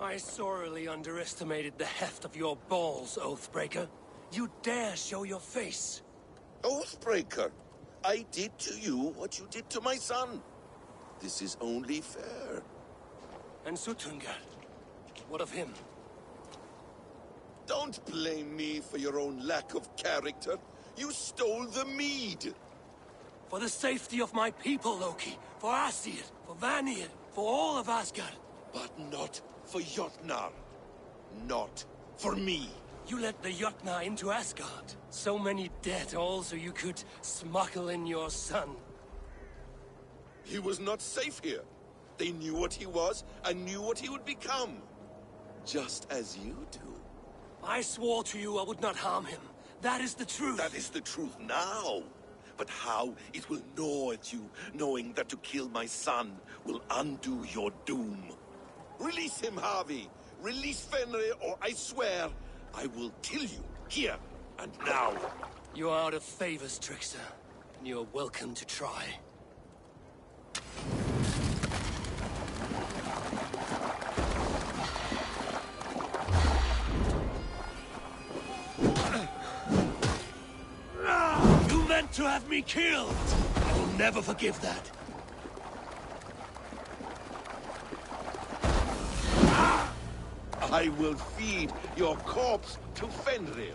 I sorely underestimated the heft of your balls, Oathbreaker. You dare show your face? Oathbreaker, I did to you what you did to my son. This is only fair. And Sutunga? What of him? Don't blame me for your own lack of character. You stole the mead. For the safety of my people, Loki. For Aesir, for Vanir, for all of Asgard. But not for Jotnar. Not for me. You let the Jotnar into Asgard. So many dead, all so you could smuggle in your son. He was not safe here. They knew what he was, and knew what he would become. Just as you do. I swore to you I would not harm him. That is the truth. That is the truth now. But how it will gnaw at you, knowing that to kill my son will undo your doom. Release him, Harvey. Release Fenrir, or I swear, I will kill you, here and now. You are out of favors, Trickster. And you are welcome to try. You meant to have me killed! I will never forgive that. I will feed your corpse to Fenrir.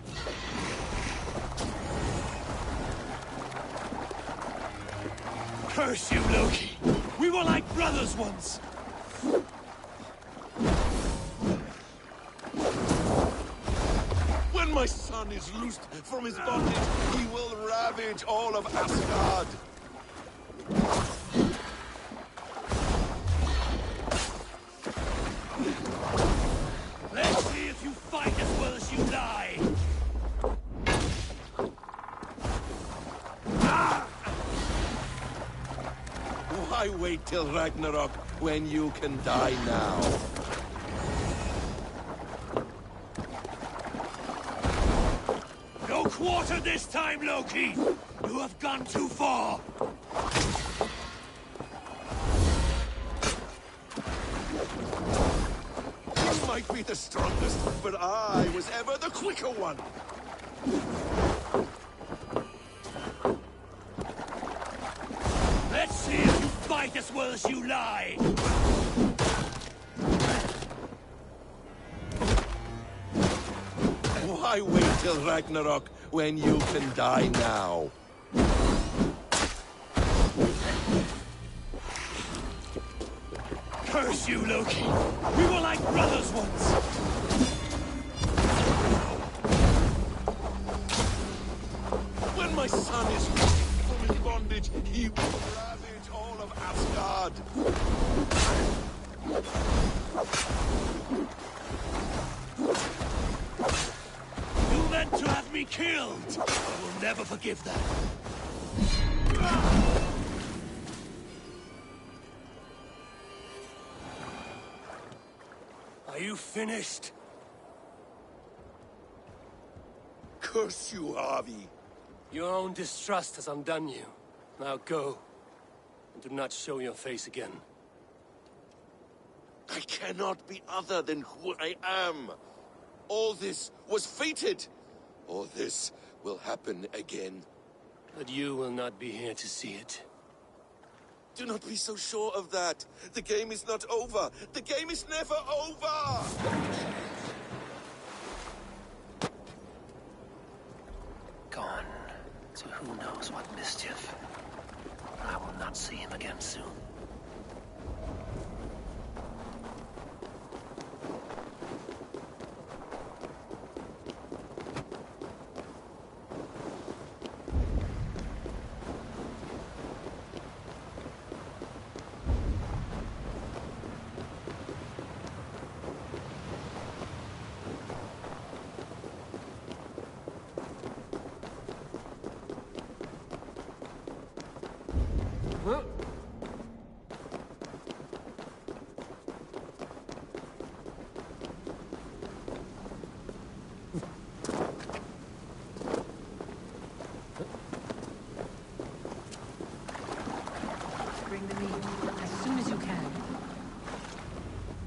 Curse you, Loki! We were like brothers once! When my son is loosed from his bondage, he will ravage all of Asgard. Let's see if you fight as well as you lie! Why wait till Ragnarok when you can die now? No quarter this time, Loki! You have gone too far! You might be the strongest, but I was ever the quicker one. Let's see if you fight as well as you lie! Why wait till Ragnarok when you can die now? Curse you, Loki! We were like brothers once! When my son is released from his bondage, he will ravage all of Asgard. You meant to have me killed! I will never forgive that. Are you finished? Curse you, Harvey. Your own distrust has undone you. Now go. And do not show your face again. I cannot be other than who I am. All this was fated. All this will happen again. But you will not be here to see it. Do not be so sure of that. The game is not over. The game is never over! Gone to who knows what mischief. I will not see him again soon.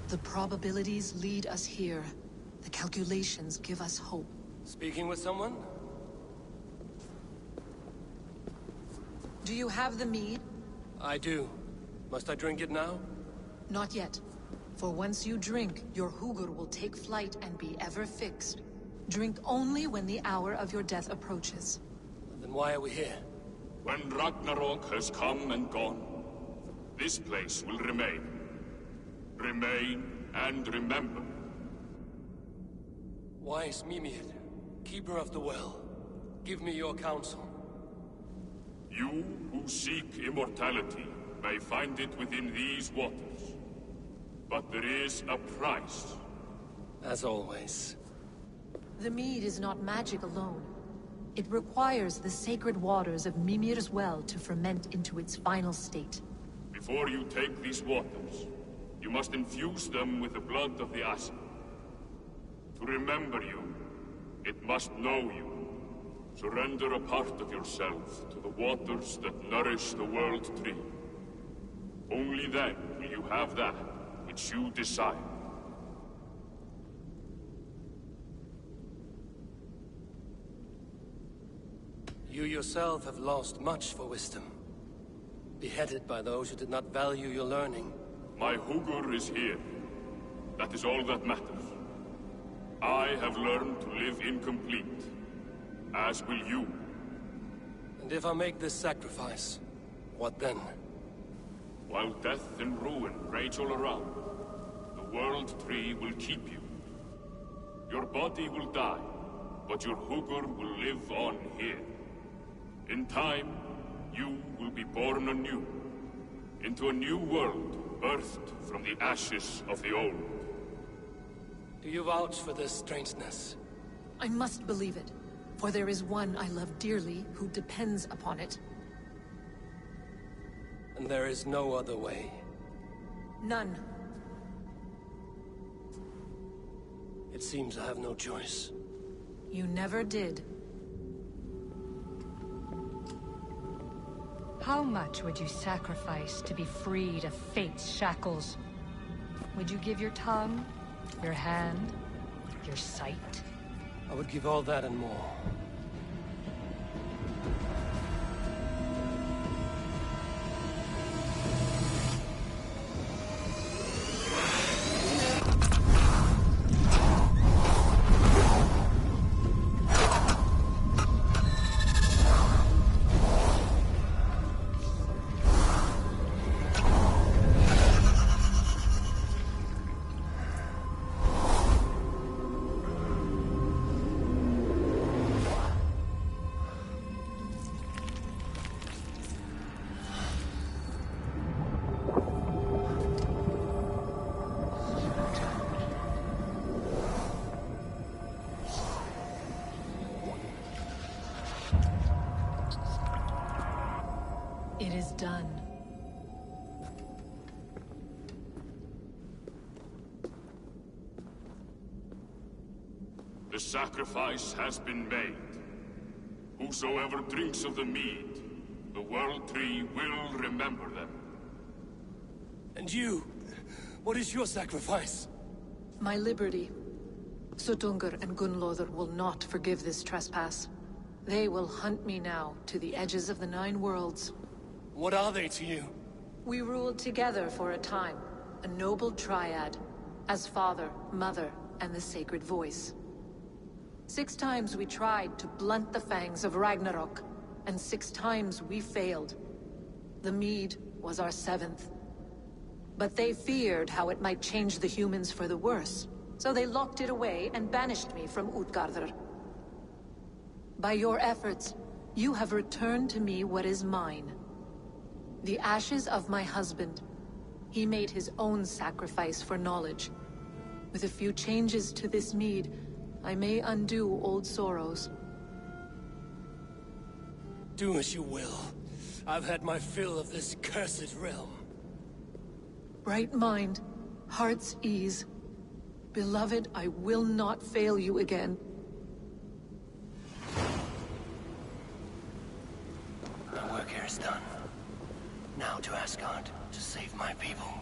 The probabilities lead us here. The calculations give us hope. Speaking with someone? Do you have the mead? I do. Must I drink it now? Not yet. For once you drink, your Hugur will take flight and be ever fixed. Drink only when the hour of your death approaches. Then why are we here? When Ragnarok has come and gone, this place will remain. Remain and remember. Wise Mimir, keeper of the well, give me your counsel. You who seek immortality may find it within these waters. But there is a price. As always. The mead is not magic alone. It requires the sacred waters of Mimir's well to ferment into its final state. Before you take these waters, you must infuse them with the blood of the Ashen. To remember you, it must know you. Surrender a part of yourself to the waters that nourish the World Tree. Only then will you have that which you desire. You yourself have lost much for wisdom. Beheaded by those who did not value your learning. My Hugur is here. That is all that matters. I have learned to live incomplete, as will you. And if I make this sacrifice, what then? While death and ruin rage all around, the World Tree will keep you. Your body will die, but your Hugur will live on here. In time, you will be born anew, into a new world birthed from the ashes of the old. Do you vouch for this strangeness? I must believe it, for there is one I love dearly who depends upon it. And there is no other way. None. It seems I have no choice. You never did. How much would you sacrifice to be freed of fate's shackles? Would you give your tongue, your hand, your sight? I would give all that and more. It is done. The sacrifice has been made. Whosoever drinks of the mead, the World Tree will remember them. And you? What is your sacrifice? My liberty. Suttungr and Gunnlóðr will not forgive this trespass. They will hunt me now to the edges of the Nine Worlds. What are they to you? We ruled together for a time, a noble triad, as father, mother, and the sacred voice. 6 times we tried to blunt the fangs of Ragnarok, and 6 times we failed. The mead was our 7th. But they feared how it might change the humans for the worse, so they locked it away and banished me from Utgardr. By your efforts, you have returned to me what is mine. The ashes of my husband. He made his own sacrifice for knowledge. With a few changes to this mead, I may undo old sorrows. Do as you will. I've had my fill of this cursed realm. Bright mind, heart's ease. Beloved, I will not fail you again. My work here is done. Now to Asgard, to save my people.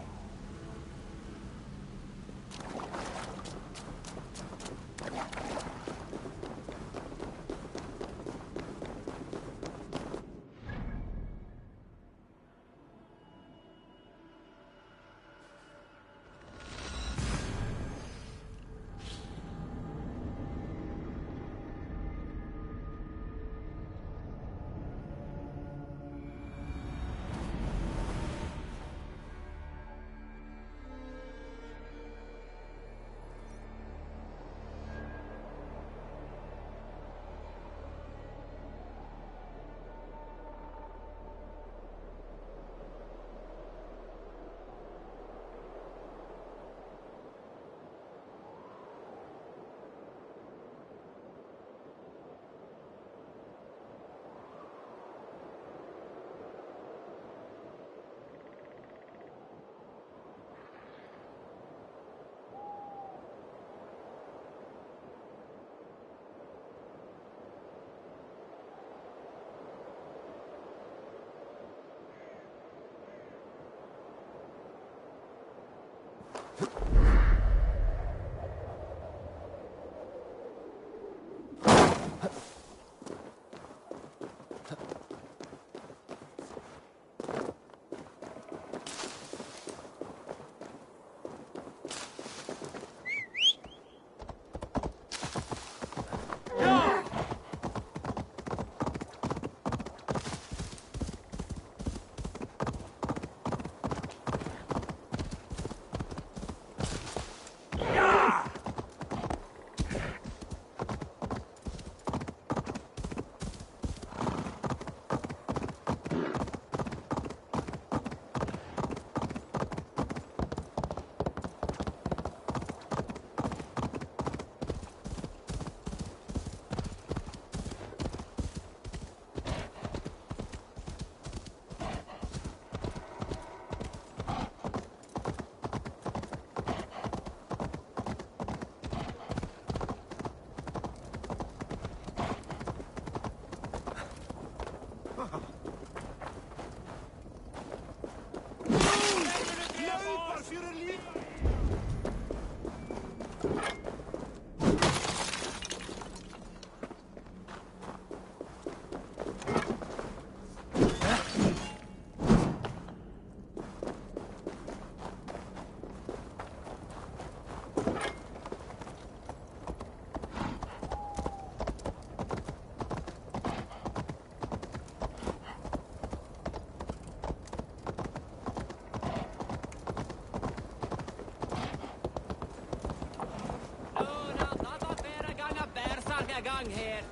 gang här.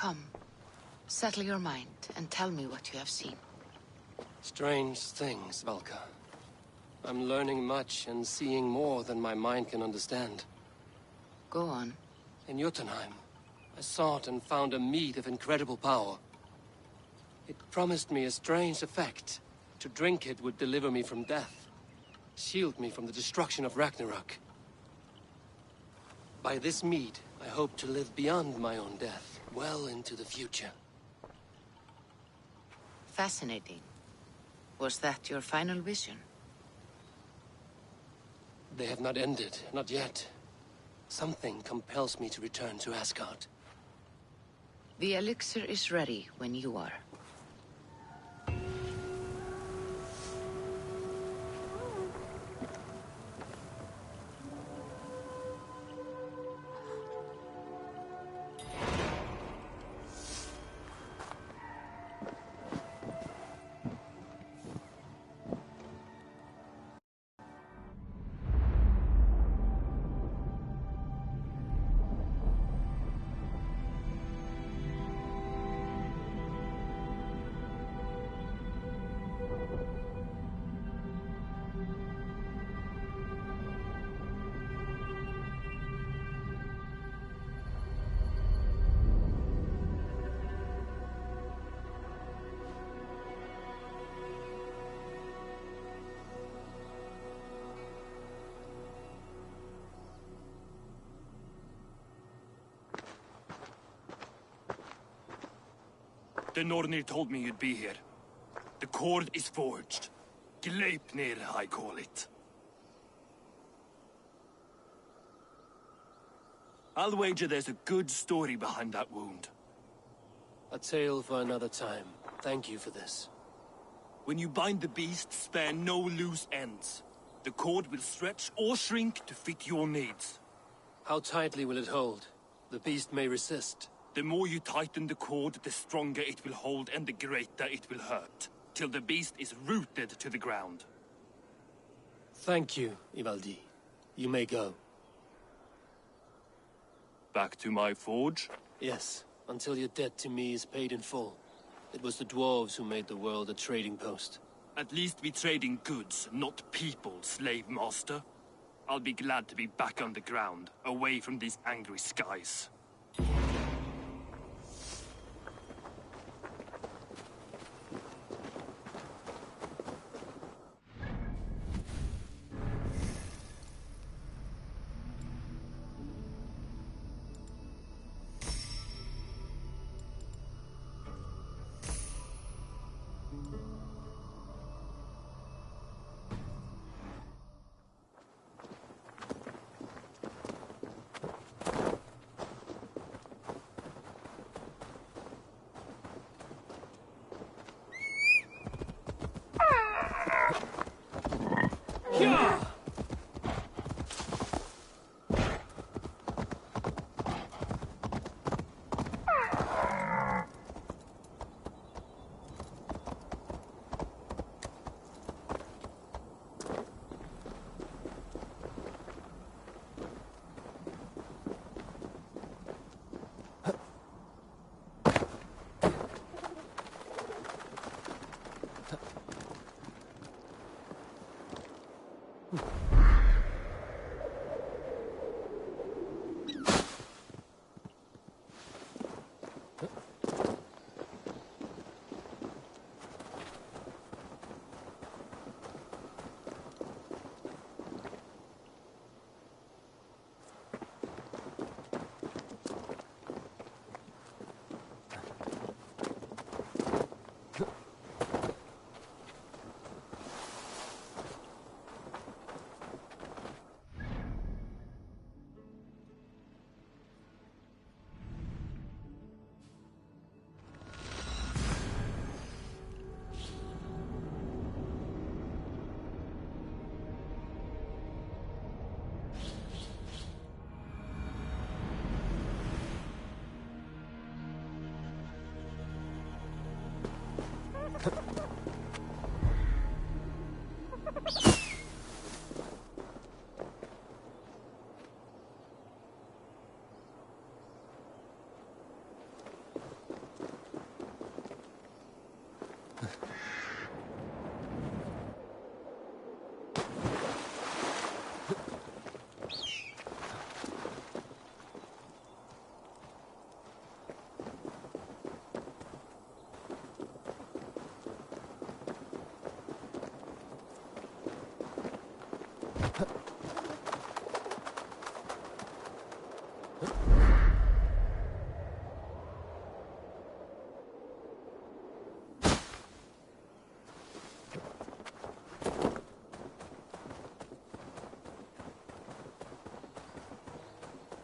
Come, settle your mind and tell me what you have seen. Strange things, Valka. I'm learning much and seeing more than my mind can understand. Go on. In Jotunheim, I sought and found a mead of incredible power. It promised me a strange effect. To drink it would deliver me from death, shield me from the destruction of Ragnarok. By this mead, I hope to live beyond my own death, well into the future. Fascinating. Was that your final vision? They have not ended, not yet. Something compels me to return to Asgard. The elixir is ready when you are. The Nornir told me you'd be here. The cord is forged. Gleipnir, I call it. I'll wager there's a good story behind that wound. A tale for another time. Thank you for this. When you bind the beast, spare no loose ends. The cord will stretch or shrink to fit your needs. How tightly will it hold? The beast may resist. The more you tighten the cord, the stronger it will hold and the greater it will hurt, till the beast is rooted to the ground. Thank you, Ivaldi. You may go. Back to my forge? Yes, until your debt to me is paid in full. It was the dwarves who made the world a trading post. At least we trade in goods, not people, slave master. I'll be glad to be back on the ground, away from these angry skies.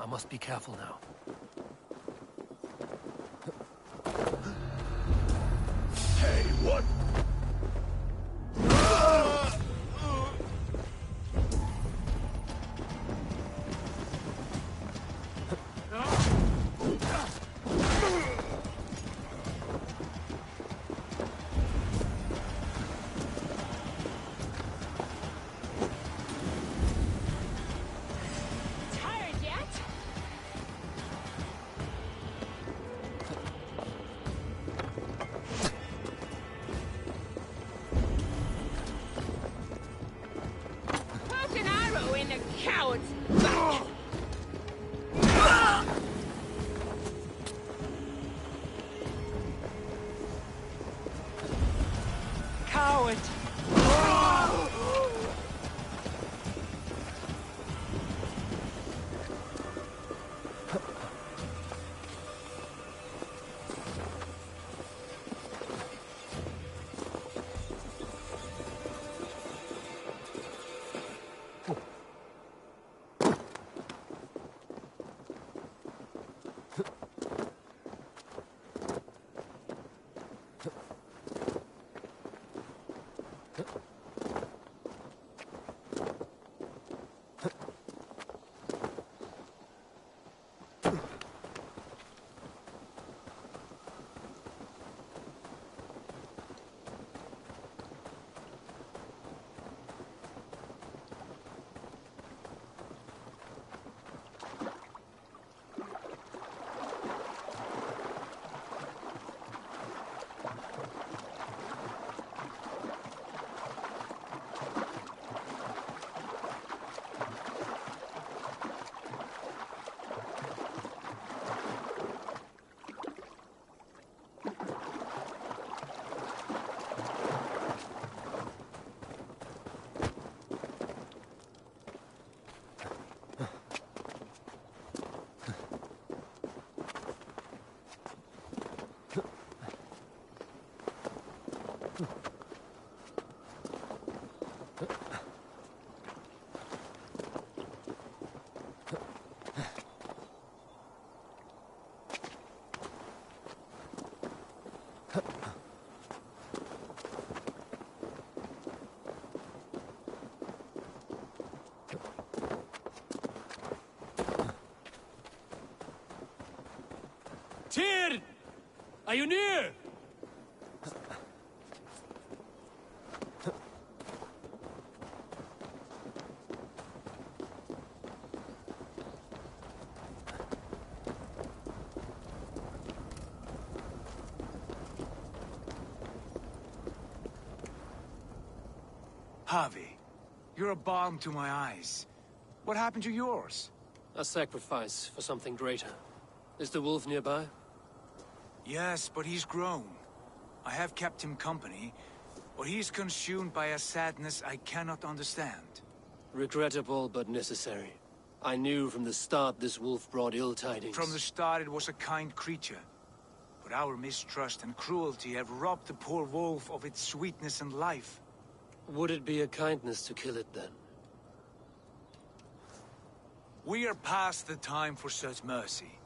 I must be careful now. Hey, what? Tyr! Are you near? Harvey, you're a balm to my eyes. What happened to yours? A sacrifice for something greater. Is the wolf nearby? Yes, but he's grown. I have kept him company, but he's consumed by a sadness I cannot understand. Regrettable, but necessary. I knew from the start this wolf brought ill tidings. From the start it was a kind creature. But our mistrust and cruelty have robbed the poor wolf of its sweetness and life. Would it be a kindness to kill it, then? We are past the time for such mercy.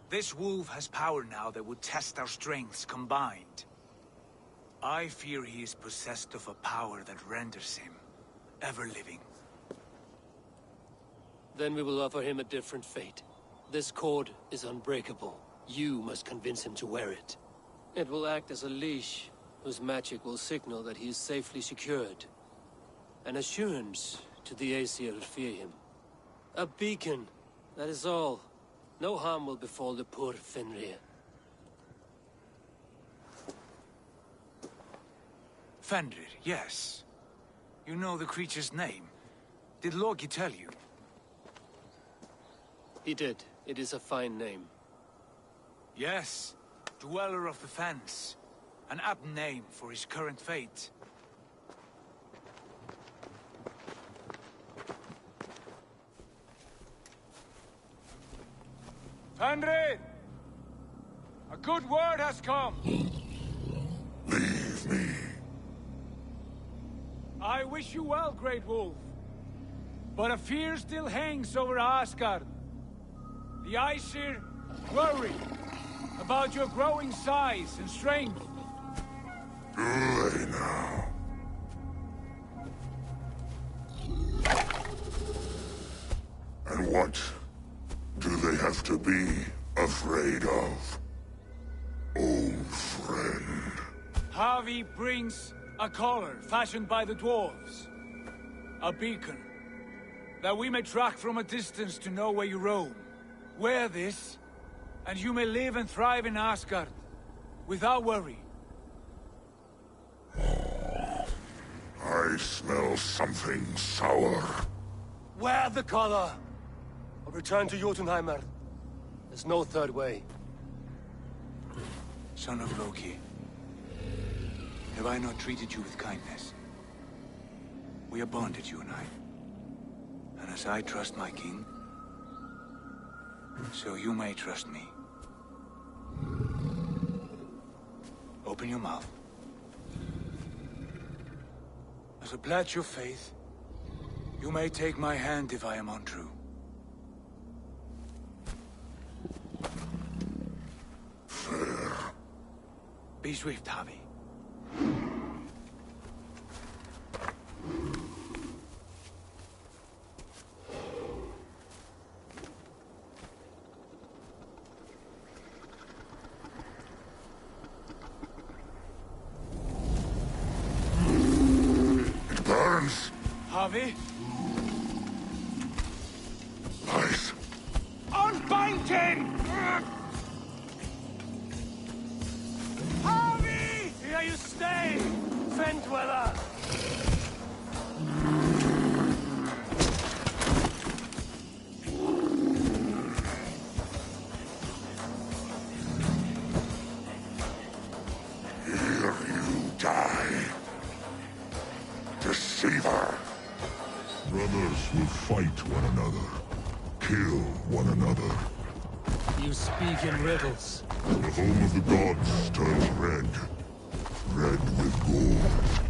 This wolf has power now that would test our strengths combined. I fear he is possessed of a power that renders him ever-living. Then we will offer him a different fate. This cord is unbreakable. You must convince him to wear it. It will act as a leash, whose magic will signal that he is safely secured. An assurance to the Aesir who fear him. A beacon, that is all. No harm will befall the poor Fenrir. Fenrir, yes. You know the creature's name. Did Loki tell you? He did. It is a fine name. Yes. Dweller of the Fens. An apt name for his current fate. Fenrir! A good word has come! Leave me. I wish you well, Great Wolf. But a fear still hangs over Asgard. The Aesir worry about your growing size and strength. Do they now? And what do they have to be afraid of? Old friend. Havi brings a collar fashioned by the dwarves. A beacon. That we may track from a distance to know where you roam. Wear this, and you may live and thrive in Asgard. Without worry. I smell something sour. Wear the collar! Or return to Jotunheimer. There's no third way. Son of Loki. Have I not treated you with kindness? We are bonded, you and I. And as I trust my king, so you may trust me. Open your mouth. As a pledge of faith, you may take my hand if I am untrue. Fair. Be swift, Havi. It burns. Havi? Lies. Unbind him! Havi! Here you stay, Fen Dweller! Here you die. Deceiver. Brothers will fight one another. Kill one another. You speak in riddles. The home of the gods turns red. Red with gold.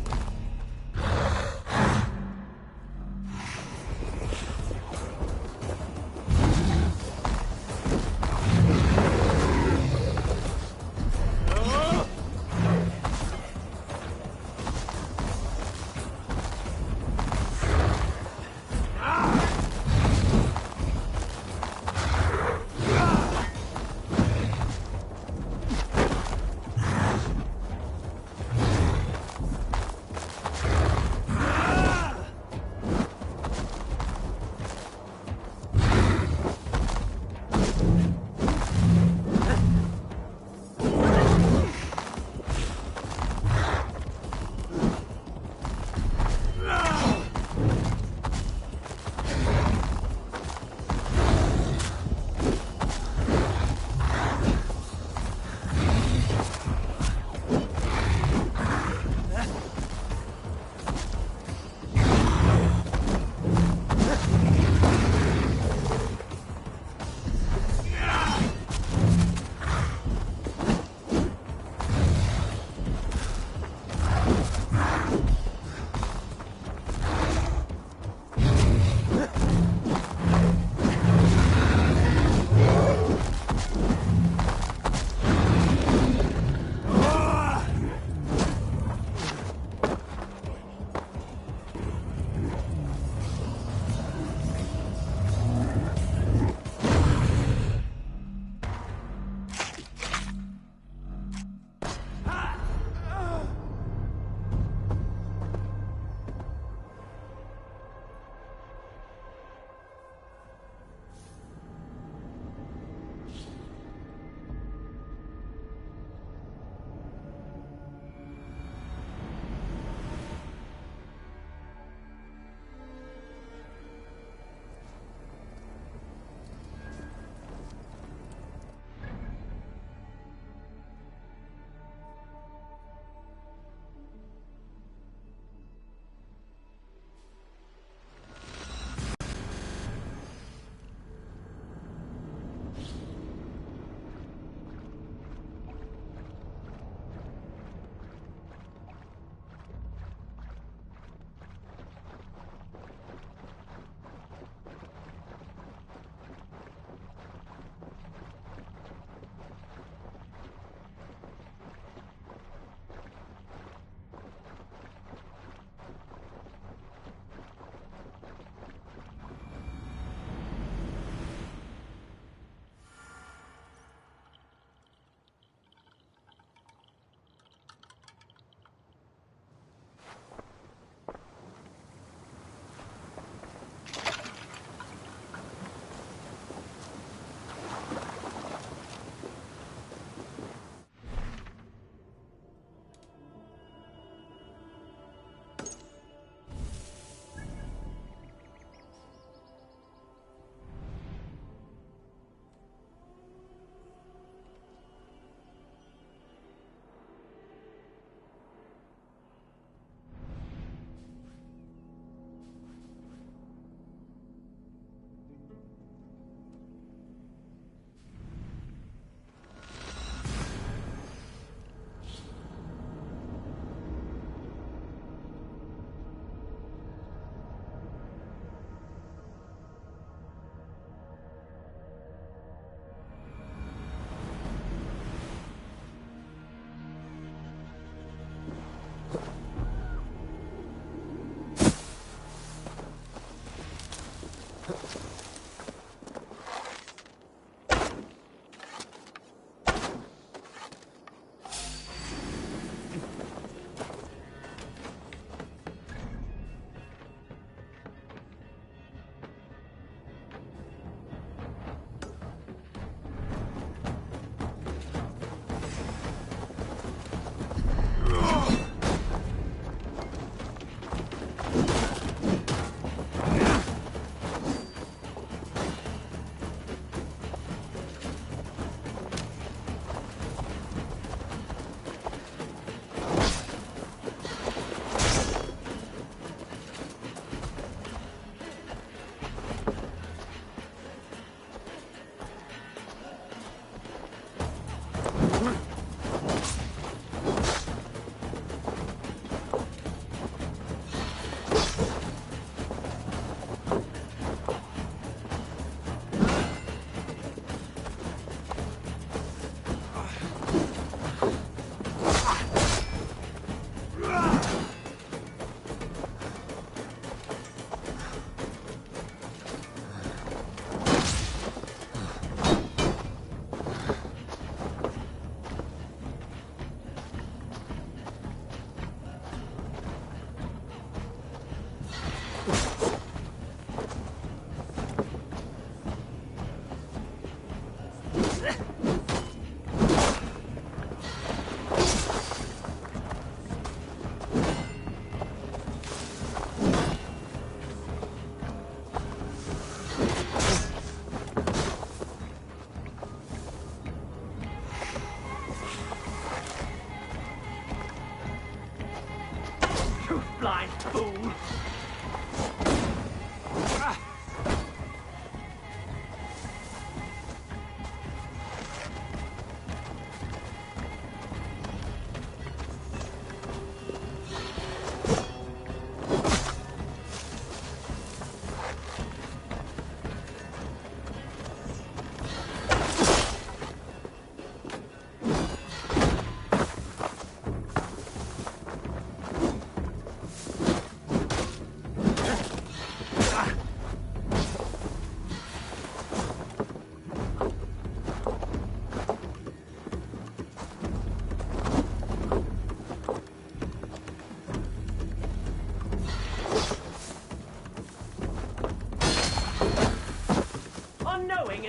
blind fool!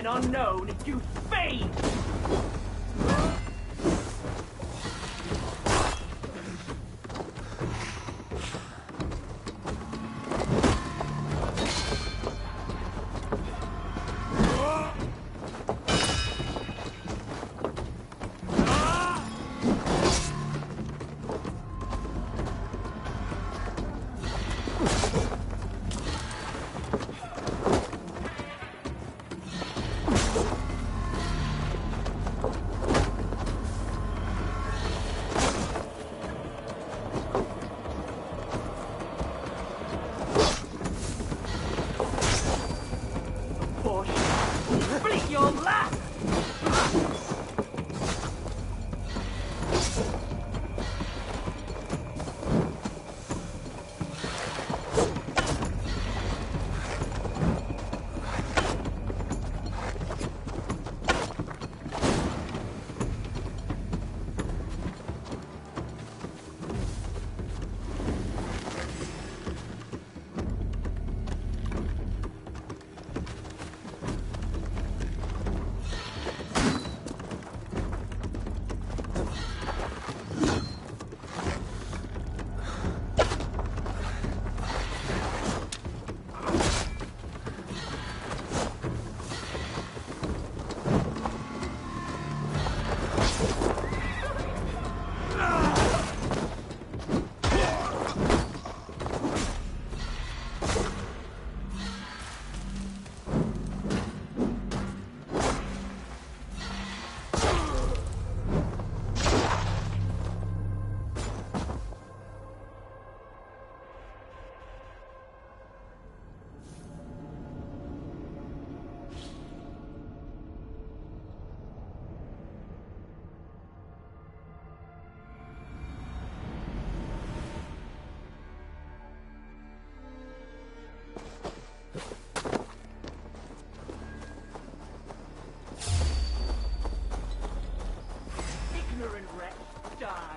And unknown, you fiend! Ignorant wretch, die!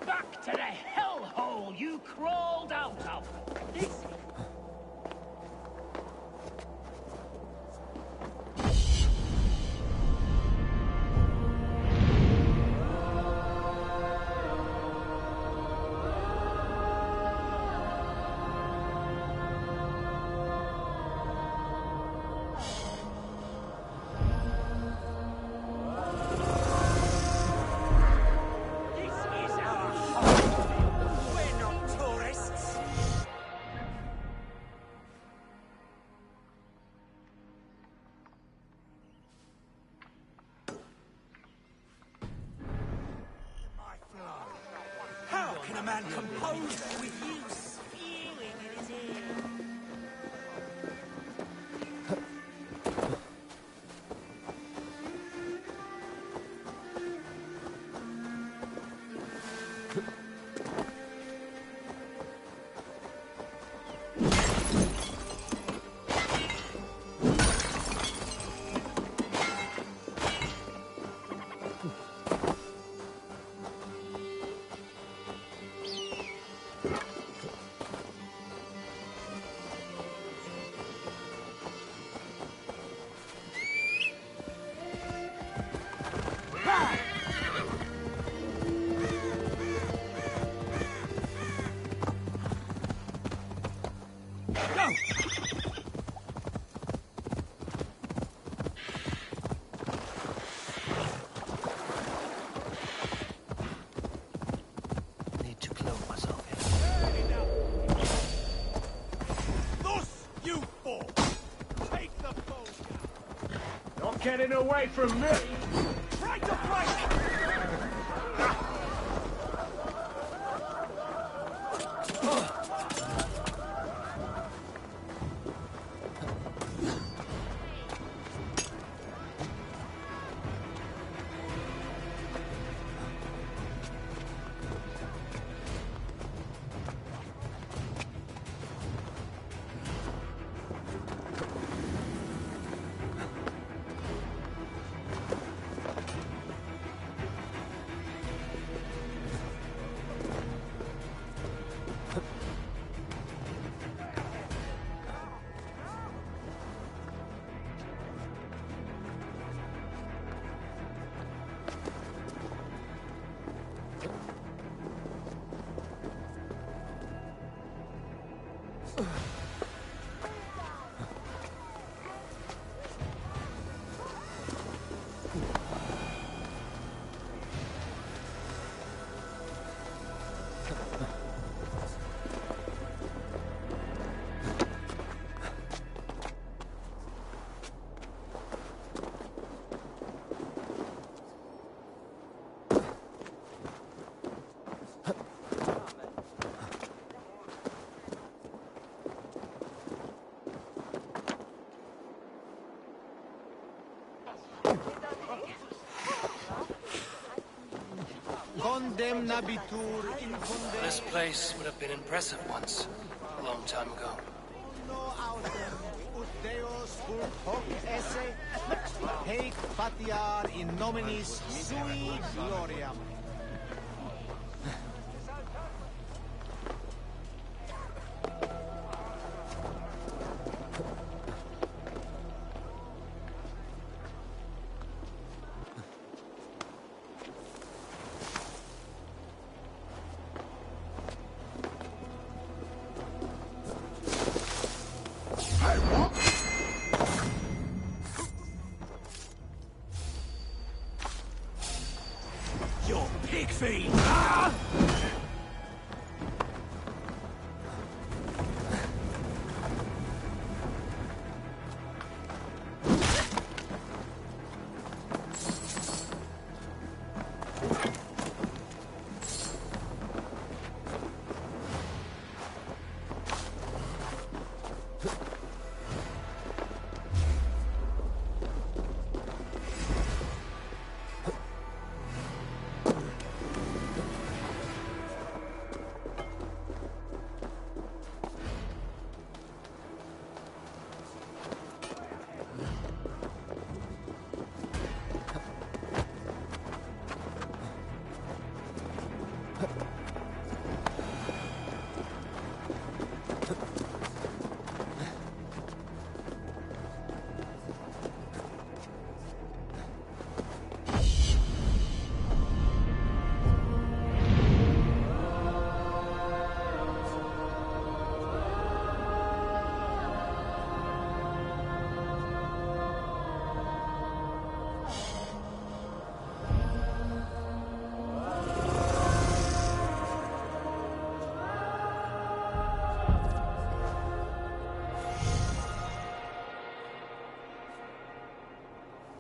Back to the hellhole you crawled out of! This... How can a man compose with you spewing in his ear? Need to clothe myself here. Thus, you four! Take the bow down! Not getting away from me! Try to fight! This place would have been impressive once, a long time ago. Haec patiar in nominis sui gloriam. Your pig feed! Ah!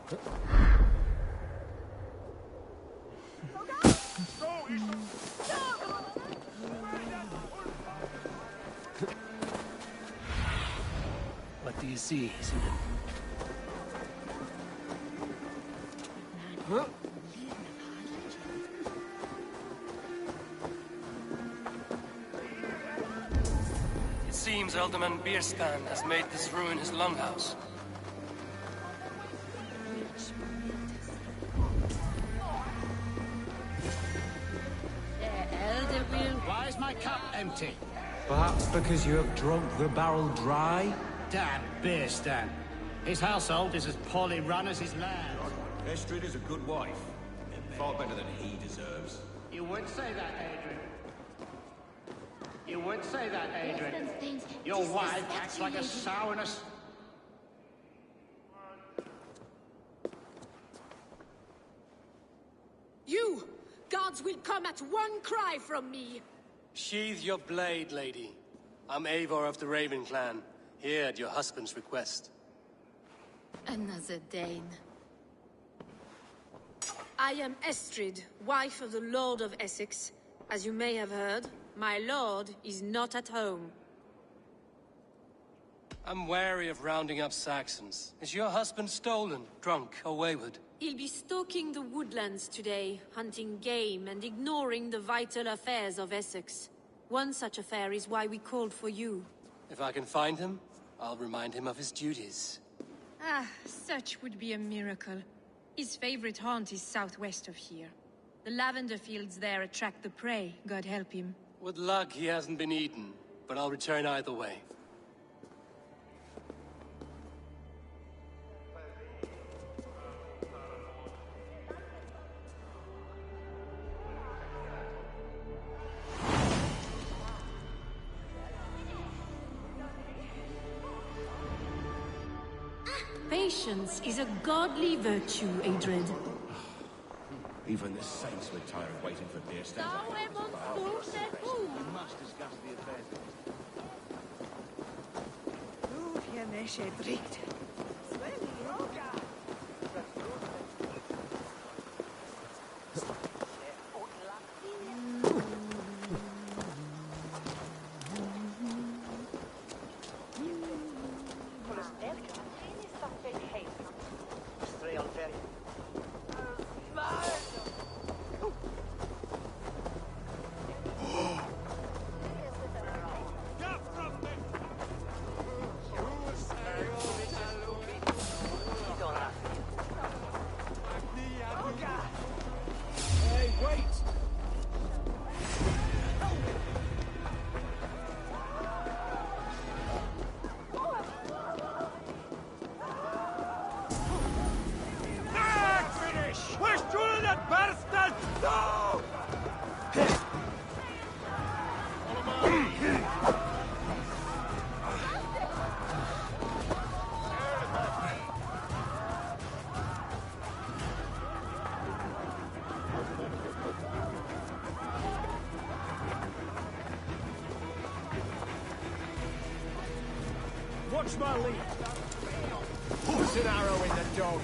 What do you see? It seems Alderman Bierspan has made this ruin his longhouse. Why is my cup empty? Perhaps because you have drunk the barrel dry? Damn Bierstan. His household is as poorly run as his land. Estrid is a good wife. Far better than he deserves. You would say that, Adrian. You would say that, Adrian. Your wife acts like a sourness. You! Gods will come at one cry from me! Sheathe your blade, lady. I'm Eivor of the Raven Clan, here at your husband's request. Another Dane. I am Estrid, wife of the Lord of Essex. As you may have heard, my lord is not at home. I'm wary of rounding up Saxons. Is your husband stolen, drunk, or wayward? He'll be stalking the woodlands today, hunting game and ignoring the vital affairs of Essex. One such affair is why we called for you. If I can find him, I'll remind him of his duties. Ah, such would be a miracle. His favorite haunt is southwest of here. The lavender fields there attract the prey, God help him. With luck, he hasn't been eaten, but I'll return either way. Patience is a godly virtue, Adrid. Even the saints were tired of waiting for Bierstan. Watch my lead. Put an arrow in the dog.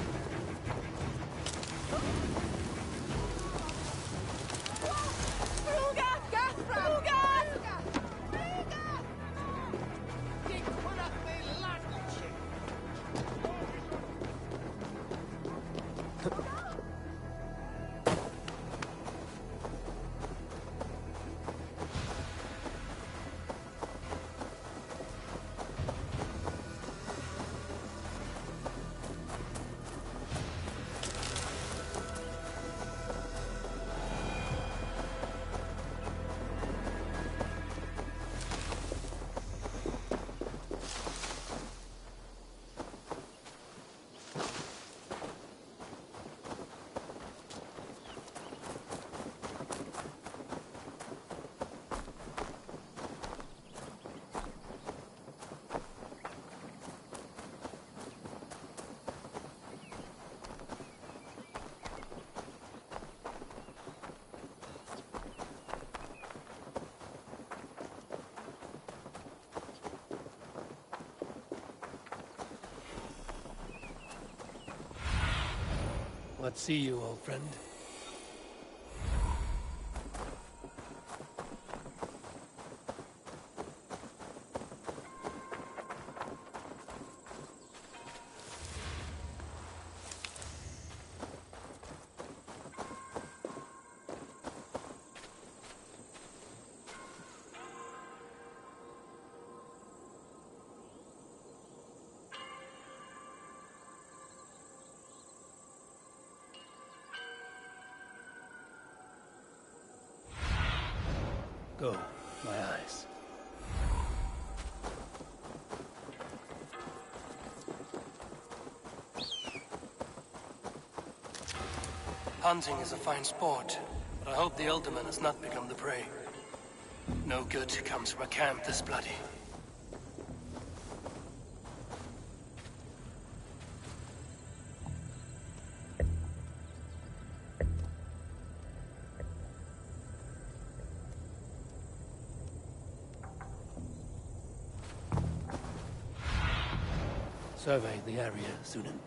What see you, old friend? Go, my eyes. Hunting is a fine sport, but I hope the Elderman has not become the prey. No good comes from a camp this bloody. Survey the area, Sunan.